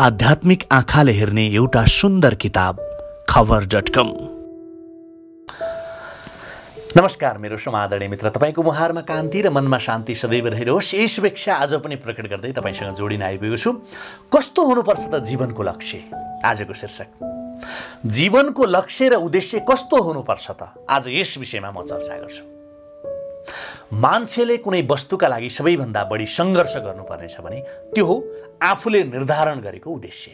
आध्यात्मिक आँखाले हेर्ने एउटा सुन्दर किताब खबर.com। नमस्कार मेरो समादरणीय मित्र, तपाईको मुहारमा कान्ति र मनमा शान्ति सदैव रहिरहोस्। यही शुभेच्छा आज पनि प्रकट गर्दै तपाईसँग जोडिन आइपुगेको छु। कस्तो हुनुपर्छ त जीवनको लक्ष्य? आजको शीर्षक जीवनको लक्ष्य र उद्देश्य कस्तो हुनुपर्छ त? आज यस विषयमा म चर्चा गर्छु। मान्छेले कुनै वस्तुका लागि सबैभन्दा बढी सङ्घर्ष गर्नुपर्नेछ भने त्यो हो आफूले निर्धारण गरेको उद्देश्य।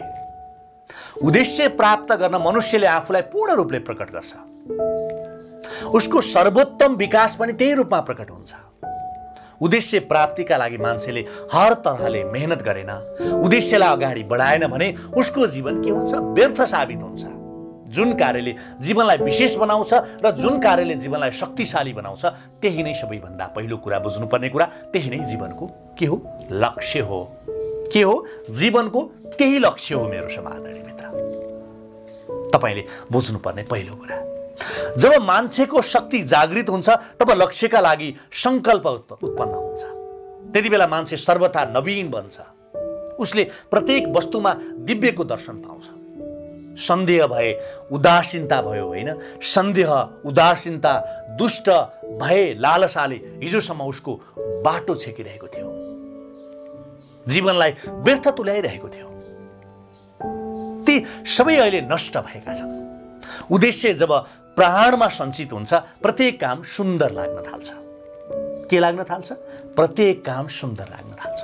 उद्देश्य प्राप्त गर्न मनुष्यले आफूलाई पूर्ण रूपले प्रकट गर्छ। उसको सर्वोत्तम विकास पनि त्यही रूपमा प्रकट हुन्छ। उद्देश्य प्राप्तिका लागि मान्छेले हर तरहले मेहनत गरेन, उद्देश्यलाई अगाडि बढाएन भने उसको जीवन के हुन्छ? व्यर्थ साबित हुन्छ। जुन कार्यले जीवनलाई विशेष बनाउँछ र जुन कार्यले जीवनलाई शक्तिशाली बनाउँछ त्यही नै सबैभन्दा पहिलो कुरा बुझ्नुपर्ने कुरा, त्यही नै जीवनको के हो? लक्ष्य हो। के हो? जीवनको त्यही लक्ष्य हो मेरो समादरणीय मित्र। तपाईले बुझ्नुपर्ने पहिलो कुरा, जब मान्छेको शक्ति जागृत हुन्छ तब लक्ष्यका लागि संकल्प उत्पन्न हुन्छ। त्यति बेला मान्छे सर्वथा नवीन बन्छ। उसले प्रत्येक वस्तुमा दिव्यको दर्शन पाउँछ। सन्देह भए उदासीनता भयो, होइन? सन्देह, उदासीनता, दुष्ट भए लालसाले हिजोसम्म उसको बाटो छेकिरहेको थियो, जीवनलाई व्यर्थ तुल्याइरहेको थियो। ती सबै अहिले नष्ट भएका छन्। उद्देश्य जब प्राणमा सञ्चित हुन्छ प्रत्येक काम सुन्दर लाग्न थाल्छ। के लाग्न थाल्छ? प्रत्येक काम सुन्दर लाग्न थाल्छ।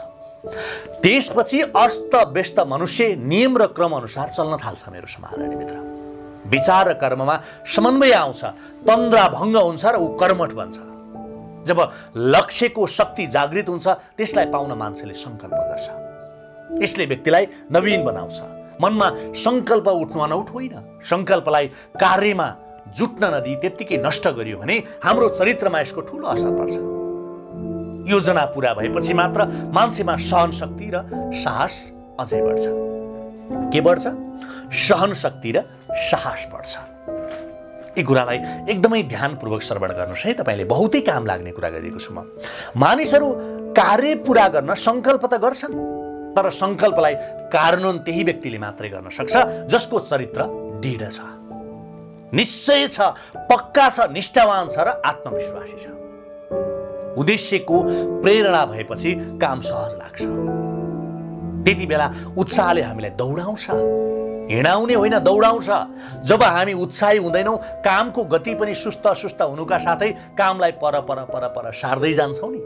त्यसपछि अस्त व्यस्त मनुष्य नियम र क्रम अनुसार चल्न थाल्छ मेरो समादरणीय मित्र। विचार र कर्ममा समन्वय आउँछ, तन्द्रा भङ्ग हुन्छ र ऊ कर्मठ बन्छ। जब लक्ष्यको शक्ति जागृत हुन्छ त्यसलाई पाउन मान्छेले सङ्कल्प गर्छ। यसले व्यक्तिलाई नवीन बनाउँछ। मनमा सङ्कल्प उठ्नु अनौठ होइन। सङ्कल्पलाई कार्यमा जुट्न नदिई त्यत्तिकै नष्ट गरियो भने हाम्रो चरित्रमा यसको ठुलो असर पर्छ। योजना पूरा भएपछि मात्र मान्छेमा सहन शक्ति र साहस अझै बढ्छ। के बढ्छ? सहन शक्ति र साहस बढ्छ। यी कुरालाई एकदमै ध्यानपूर्वक श्रवण गर्नुहोस् है। तपाईँले बहुतै काम लाग्ने कुरा गरिएको छु म। मानिसहरू कार्य पूरा गर्न सङ्कल्प त गर्छन्, तर सङ्कल्पलाई कार्यान्वयन त्यही व्यक्तिले मात्रै गर्न सक्छ जसको चरित्र दृढ छ, निश्चय छ, पक्का छ, निष्ठावान छ र आत्मविश्वासी छ। उद्देश्यको प्रेरणा भएपछि काम सहज लाग्छ। त्यति बेला उत्साहले हामीलाई दौडाउँछ, हिँडाउने होइन दौडाउँछ। जब हामी उत्साही हुँदैनौँ कामको गति पनि सुस्त हुनुका साथै कामलाई पर पर पर पर सार्दै जान्छौँ नि,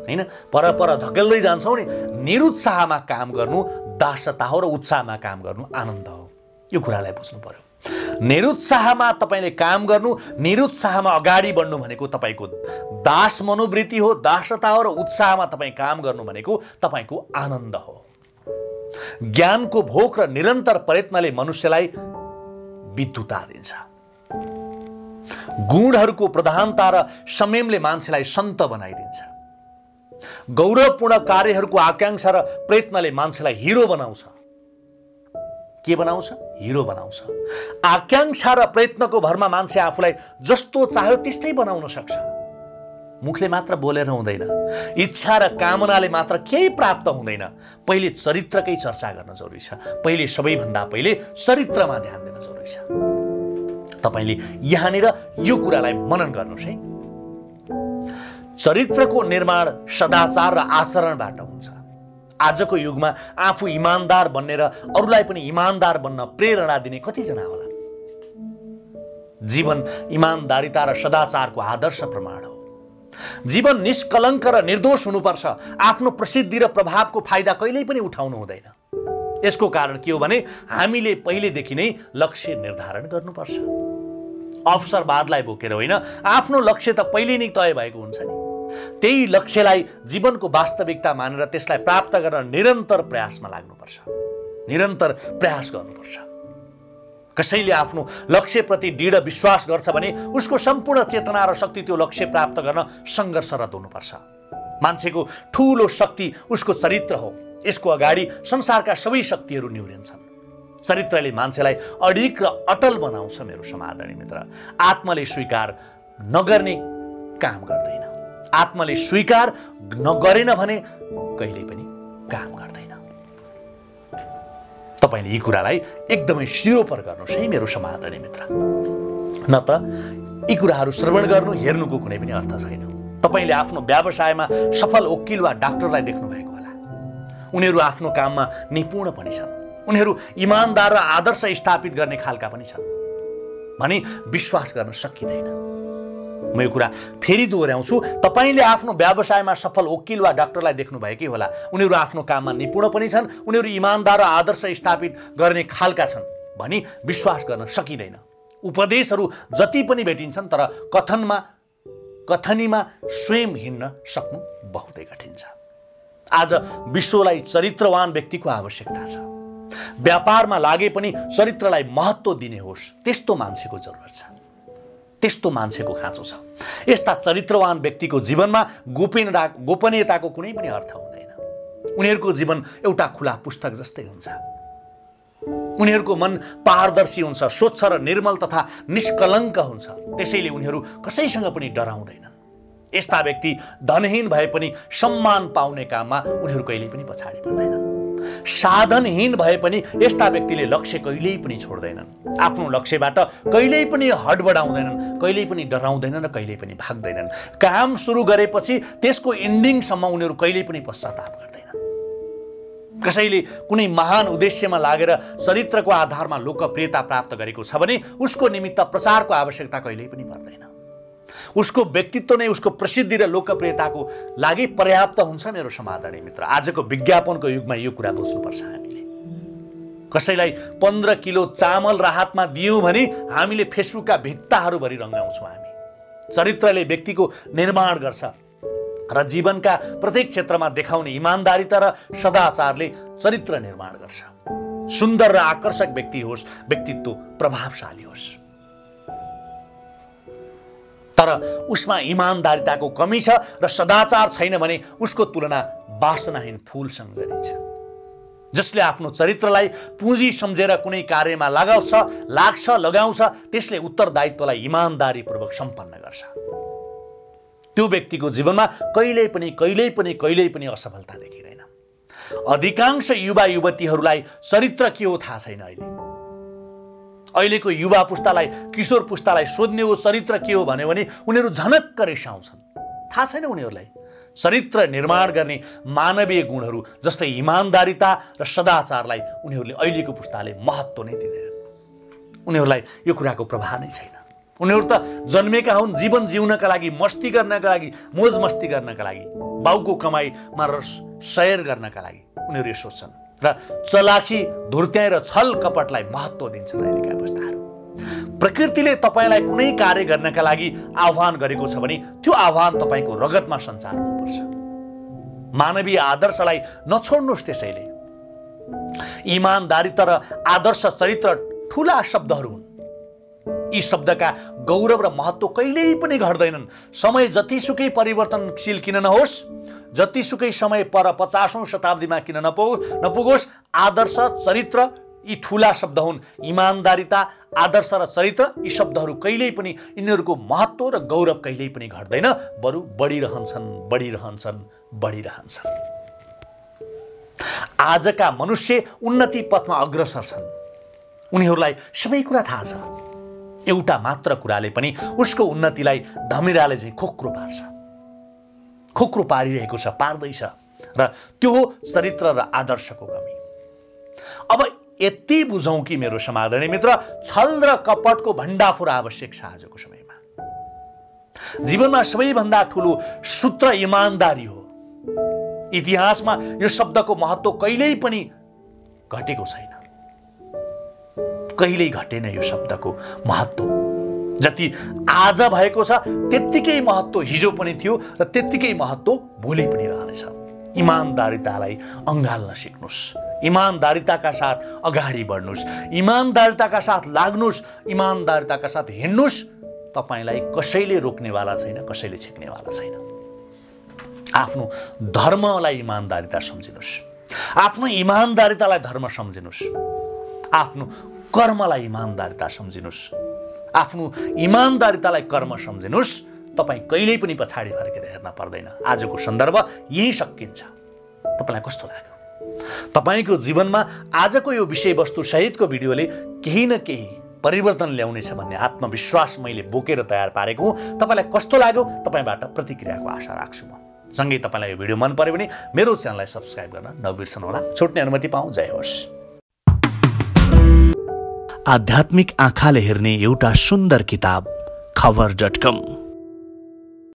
होइन? पर पर धकेल्दै जान्छौँ नि। निरुत्साहमा काम गर्नु दासता हो र उत्साहमा काम गर्नु आनन्द हो। यो कुरालाई बुझ्नु पर्यो। निरुत्साहमा तपाईँले काम गर्नु, निरुत्साहमा अगाडि बढ्नु भनेको तपाईँको दास मनोवृत्ति हो, दासता हो, र उत्साहमा तपाईँ काम गर्नु भनेको तपाईँको आनन्द हो। ज्ञानको भोक र निरन्तर प्रयत्नले मनुष्यलाई विद्युता दिन्छ। गुणहरूको प्रधानता र संयमले मान्छेलाई सन्त बनाइदिन्छ। गौरवपूर्ण कार्यहरूको आकांक्षा र प्रयत्नले मान्छेलाई हिरो बनाउँछ। के बनाउँछ? हिरो बनाउँछ। आकांक्षा र प्रयत्नको भरमा मान्छे आफूलाई जस्तो चाह्यो त्यस्तै बनाउन सक्छ। मुखले मात्र बोलेर हुँदैन, इच्छा र कामनाले मात्र केही प्राप्त हुँदैन। पहिले चरित्रकै चर्चा गर्न जरुरी छ। पहिले सबैभन्दा पहिले चरित्रमा ध्यान दिन जरुरी छ। तपाईले यहाँनिर यो कुरालाई मनन गर्नुहोस् है। चरित्रको निर्माण सदाचार र आचरणबाट हुन्छ। आजको युगमा आफू इमानदार बन्ने र अरूलाई पनि इमानदार बन्न प्रेरणा दिने कतिजना होला? जीवन इमानदारिता र सदाचारको आदर्श प्रमाण हो। जीवन निष्कलङ्क र निर्दोष हुनुपर्छ। आफ्नो प्रसिद्धि र प्रभावको फाइदा कहिल्यै पनि उठाउनु हुँदैन। यसको कारण के हो भने हामीले पहिलेदेखि नै लक्ष्य निर्धारण गर्नुपर्छ। अवसरवादलाई बोकेर होइन, आफ्नो लक्ष्य त पहिले नै तय भएको हुन्छ नि। त्यही लक्ष्यलाई जीवनको वास्तविकता मानेर त्यसलाई प्राप्त गर्न निरन्तर प्रयासमा लाग्नुपर्छ। निरन्तर प्रयास गर्नुपर्छ। कसैले आफ्नो लक्ष्यप्रति दृढ विश्वास गर्छ भने उसको सम्पूर्ण चेतना र शक्ति त्यो लक्ष्य प्राप्त गर्न सङ्घर्षरत हुनुपर्छ। मान्छेको ठूलो शक्ति उसको चरित्र हो। यसको अगाडि संसारका सबै शक्तिहरू निहुरिन्छन्। चरित्रले मान्छेलाई अडिग र अटल बनाउँछ मेरो समादरणीय मित्र। आत्माले स्वीकार नगर्ने काम गर्दैन। आत्माले स्वीकार नगरेन भने कहिल्यै पनि काम गर्दैन। तपाईले यी कुरालाई एकदमै सिरोपर गर्नुस् है मेरो समादरणीय मित्र। न त यी कुराहरू श्रवण गर्नु हेर्नुको कुनै पनि अर्थ छैन। तपाईले आफ्नो व्यवसायमा सफल वकिल वा डाक्टरलाई देख्नु भएको होला। उनीहरू आफ्नो काममा निपुण पनि छन्, उनीहरू इमानदार र आदर्श स्थापित गर्ने खालका पनि छन् भने विश्वास गर्न सकिँदैन। म यो कुरा फेरि दोहोऱ्याउँछु, तपाईले आफ्नो व्यवसायमा सफल वकिल वा डाक्टरलाई देख्नु भएकै होला। उनीहरू आफ्नो काममा निपुण पनि छन्, उनीहरू इमानदार र आदर्श स्थापित गर्ने खालका छन् भनी विश्वास गर्न सकिँदैन। उपदेशहरू जति पनि भेटिन्छन् तर कथनीमा स्वयं हिँड्न सक्नु बहुतै कठिन छ। आज विश्वलाई चरित्रवान व्यक्तिको आवश्यकता छ। व्यापारमा लागे पनि चरित्रलाई महत्त्व दिने होस् त्यस्तो मान्छेको जरुरत छ, त्यस्तो मान्छेको खाँचो छ। यस्ता चरित्रवान व्यक्तिको जीवनमा गोपनीयताको कुनै पनि अर्थ हुँदैन। उनीहरूको जीवन एउटा खुला पुस्तक जस्तै हुन्छ। उनीहरूको मन पारदर्शी हुन्छ, स्वच्छ र निर्मल तथा निष्कलङ्क हुन्छ। त्यसैले उनीहरू कसैसँग पनि डराउँदैनन्। यस्ता व्यक्ति धनहीन भए पनि सम्मान पाउने काममा उनीहरू कहिल्यै पनि पछाडि पर्दैनन्। साधनहीन भए पनि यस्ता व्यक्तिले लक्ष्य कहिल्यै पनि छोड्दैनन्। आफ्नो लक्ष्यबाट कहिल्यै पनि हडबडाउँदैनन्, कहिल्यै पनि डराउँदैनन् र कहिल्यै पनि भाग्दैनन्। काम सुरु गरेपछि त्यसको इन्डिङसम्म उनीहरू कहिल्यै पनि पश्चाताप गर्दैनन्। कसैले कुनै महान उद्देश्यमा लागेर चरित्रको आधारमा लोकप्रियता प्राप्त गरेको छ भने उसको निमित्त प्रचारको आवश्यकता कहिल्यै पनि पर्दैन। उसको व्यक्तित्व नै उसको प्रसिद्धि र लोकप्रियताको लागि पर्याप्त हुन्छ। मेरो समादरणीय मित्र, आजको विज्ञापनको युगमा यो कुरा बुझ्नुपर्छ। हामीले कसैलाई 15 किलो चामल राहतमा दियौँ भने हामीले फेसबुकका भित्ताहरूभरि रङ्गाउँछौँ। हामी चरित्रले व्यक्तिको निर्माण गर्छ र जीवनका प्रत्येक क्षेत्रमा देखाउने इमानदारिता र सदाचारले चरित्र निर्माण गर्छ। सुन्दर र आकर्षक व्यक्ति होस्, व्यक्तित्व प्रभावशाली होस्, तर उसमा इमानदारिताको कमी छ र सदाचार छैन भने उसको तुलना वासनाहीन फूलसँग गरिन्छ। जसले आफ्नो चरित्रलाई पुँजी सम्झेर कुनै कार्यमा लगाउँछ त्यसले उत्तरदायित्वलाई इमानदारीपूर्वक सम्पन्न गर्छ। त्यो व्यक्तिको जीवनमा कहिल्यै पनि असफलता देखिँदैन। अधिकांश युवा युवतीहरूलाई चरित्र के हो थाहा छैन। अहिलेको युवा पुस्तालाई, किशोर पुस्तालाई सोध्ने हो चरित्र के हो भन्यो भने उनीहरू झनक्क रिसाउँछन्। थाहा छैन उनीहरूलाई चरित्र निर्माण गर्ने मानवीय गुणहरू जस्तै इमानदारिता र सदाचारलाई उनीहरूले अहिलेको पुस्ताले महत्त्व नै दिँदैनन्। उनीहरूलाई यो कुराको प्रभाव नै छैन। उनीहरू त जन्मेका हुन् जीवन जिउनका लागि, मस्ती गर्नका लागि, मोज मस्ती गर्नका लागि, बाउको कमाईमा सयर गर्नका लागि उनीहरू यो सोच्छन् र चलाखी, धुर्त्याइ र छल कपटलाई महत्त्व दिन्छन् अहिलेका पुस्ताहरू। प्रकृतिले तपाईँलाई कुनै कार्य गर्नका लागि आह्वान गरेको छ भने त्यो आह्वान तपाईँको रगतमा सञ्चार हुनुपर्छ। मानवीय आदर्शलाई नछोड्नुहोस्। त्यसैले इमानदारिता र आदर्श चरित्र ठुला शब्दहरू हुन्। यी शब्दका गौरव र महत्त्व कहिल्यै पनि घट्दैनन्। समय जतिसुकै परिवर्तनशील किन नहोस्, जतिसुकै समय पर 50औं शताब्दीमा किन नपुगोस्, आदर्श चरित्र यी ठुला शब्द हुन्। इमानदारिता, आदर्श र चरित्र यी शब्दहरू कहिल्यै पनि, यिनीहरूको महत्त्व र गौरव कहिल्यै पनि घट्दैन, बरु बढिरहन्छन्। आजका मनुष्य उन्नति पथमा अग्रसर छन्। उनीहरूलाई सबै कुरा थाहा छ। एउटा मात्र कुराले पनि उसको उन्नतिलाई धमिराले चाहिँ खोक्रो पार्छ, खोक्रो पारिरहेको छ, पार्दैछ, र त्यो हो चरित्र र आदर्शको कमी। अब यति बुझौँ कि मेरो समादरणीय मित्र, छल र कपटको भण्डाफोर आवश्यक छ आजको समयमा। जीवनमा सबैभन्दा ठुलो सूत्र इमानदारी हो। इतिहासमा यो शब्दको महत्त्व कहिल्यै पनि घटेको छैन। कहिल्यै घटेन यो शब्दको महत्त्व। जति आज भएको छ त्यत्तिकै महत्त्व हिजो पनि थियो र त्यत्तिकै महत्त्व भोलि पनि रहनेछ। इमानदारितालाई अँगाल्न सिक्नुहोस्, इमानदारिताका साथ अगाडि बढ्नुहोस्, इमानदारिताका साथ लाग्नुहोस्, इमानदारिताका साथ हिँड्नुहोस्। तपाईँलाई कसैले रोक्नेवाला छैन, कसैले छेक्नेवाला छैन। आफ्नो धर्मलाई इमानदारिता सम्झिनुहोस्, आफ्नो इमानदारितालाई धर्म सम्झिनुहोस्, आफ्नो कर्मलाई इमानदारिता सम्झिनुहोस्, आफ्नो इमानदारितालाई कर्म सम्झिनुहोस्। तपाईँ कहिल्यै पनि पछाडि फर्केर हेर्न पर्दैन। आजको सन्दर्भ यही सकिन्छ। तपाईँलाई कस्तो लाग्यो? तपाईको जीवनमा आजको यो विषयवस्तु सहितको भिडियोले केही न केही परिवर्तन ल्याउनेछ भन्ने आत्मविश्वास मैले बोकेर तयार पारेको हुँ। तपाईलाई कस्तो लाग्यो तपाईबाट प्रतिक्रियाको आशा राख्छु म। सँगै तपाईलाई यो भिडियो मन पर्यो भने मेरो च्यानललाई सब्स्क्राइब गर्न नबिर्सनु होला। छुट्ने अनुमति पाऊँ। जय होस्। आध्यात्मिक आँखाले हेर्ने एउटा सुन्दर किताब खबर.com।